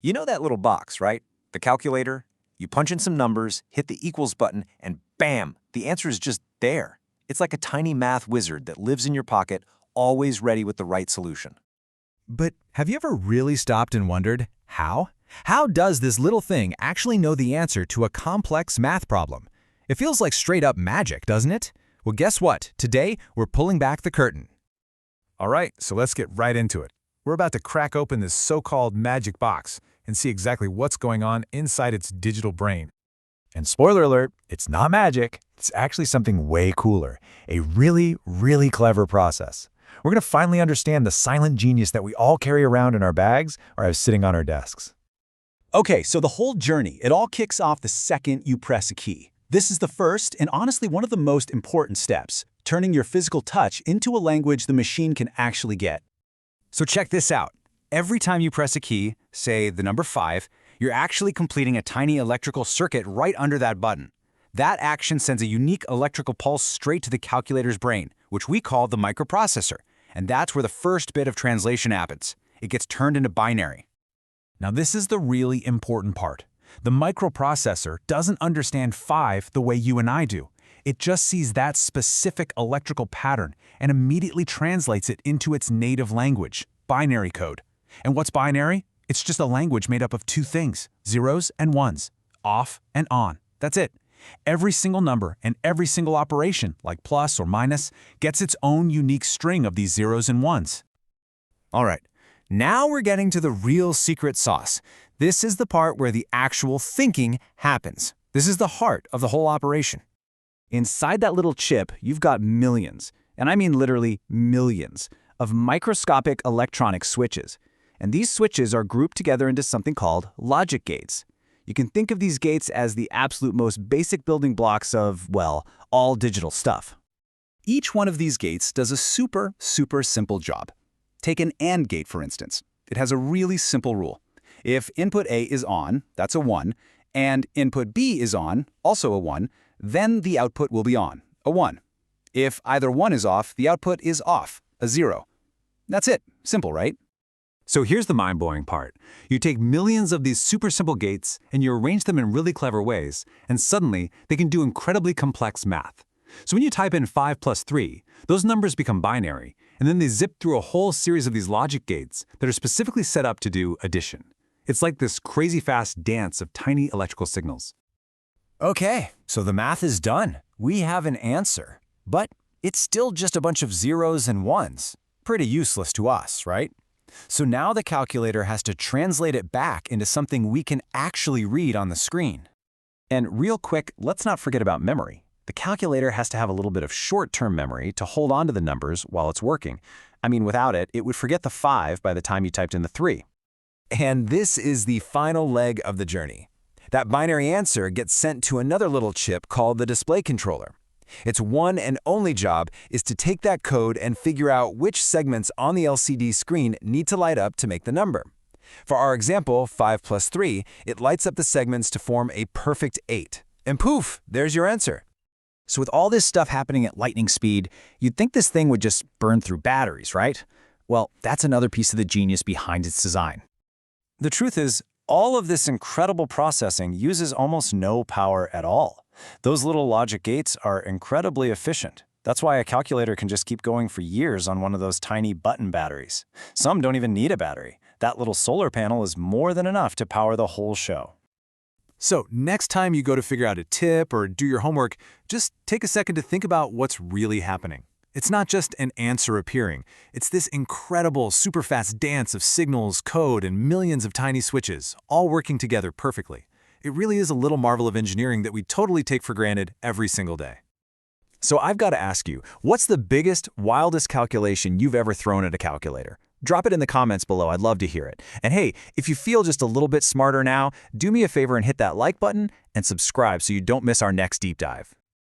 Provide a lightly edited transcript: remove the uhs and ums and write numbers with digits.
You know that little box, right? The calculator? You punch in some numbers, hit the equals button, and bam, the answer is just there. It's like a tiny math wizard that lives in your pocket, always ready with the right solution. But have you ever really stopped and wondered, how? How does this little thing actually know the answer to a complex math problem? It feels like straight-up magic, doesn't it? Well, guess what? Today, we're pulling back the curtain. All right, so let's get right into it. We're about to crack open this so-called magic box and see exactly what's going on inside its digital brain. And spoiler alert, it's not magic. It's actually something way cooler, a really, really clever process. We're going to finally understand the silent genius that we all carry around in our bags or have sitting on our desks. Okay, so the whole journey, it all kicks off the second you press a key. This is the first and honestly one of the most important steps, turning your physical touch into a language the machine can actually get. So check this out. Every time you press a key, say the number 5, you're actually completing a tiny electrical circuit right under that button. That action sends a unique electrical pulse straight to the calculator's brain, which we call the microprocessor. And that's where the first bit of translation happens. It gets turned into binary. Now this is the really important part. The microprocessor doesn't understand 5 the way you and I do. It just sees that specific electrical pattern and immediately translates it into its native language, binary code. And what's binary? It's just a language made up of two things, zeros and ones, off and on. That's it. Every single number and every single operation, like plus or minus, gets its own unique string of these zeros and ones. All right, now we're getting to the real secret sauce. This is the part where the actual thinking happens. This is the heart of the whole operation. Inside that little chip, you've got millions, and I mean literally millions, of microscopic electronic switches. And these switches are grouped together into something called logic gates. You can think of these gates as the absolute most basic building blocks of, well, all digital stuff. Each one of these gates does a super simple job. Take an AND gate, for instance. It has a really simple rule. If input A is on, that's a 1, and input B is on, also a 1, then the output will be on, a 1. If either one is off, the output is off, a 0. That's it. Simple, right? So here's the mind-blowing part. You take millions of these super simple gates and you arrange them in really clever ways, and suddenly they can do incredibly complex math. So when you type in 5 plus 3, those numbers become binary, and then they zip through a whole series of these logic gates that are specifically set up to do addition. It's like this crazy fast dance of tiny electrical signals. Okay, so the math is done. We have an answer. But it's still just a bunch of zeros and ones. Pretty useless to us, right? So now the calculator has to translate it back into something we can actually read on the screen. And real quick, let's not forget about memory. The calculator has to have a little bit of short-term memory to hold on to the numbers while it's working. I mean, without it, it would forget the 5 by the time you typed in the 3. And this is the final leg of the journey. That binary answer gets sent to another little chip called the display controller. Its one and only job is to take that code and figure out which segments on the LCD screen need to light up to make the number. For our example, 5 plus 3, it lights up the segments to form a perfect 8. And poof, there's your answer. So with all this stuff happening at lightning speed, you'd think this thing would just burn through batteries, right? Well, that's another piece of the genius behind its design. The truth is, all of this incredible processing uses almost no power at all. Those little logic gates are incredibly efficient. That's why a calculator can just keep going for years on one of those tiny button batteries. Some don't even need a battery. That little solar panel is more than enough to power the whole show. So next time you go to figure out a tip or do your homework, just take a second to think about what's really happening. It's not just an answer appearing. It's this incredible, super fast dance of signals, code, and millions of tiny switches, all working together perfectly. It really is a little marvel of engineering that we totally take for granted every single day. So I've got to ask you, what's the biggest, wildest calculation you've ever thrown at a calculator? Drop it in the comments below. I'd love to hear it. And hey, if you feel just a little bit smarter now, do me a favor and hit that like button and subscribe so you don't miss our next deep dive.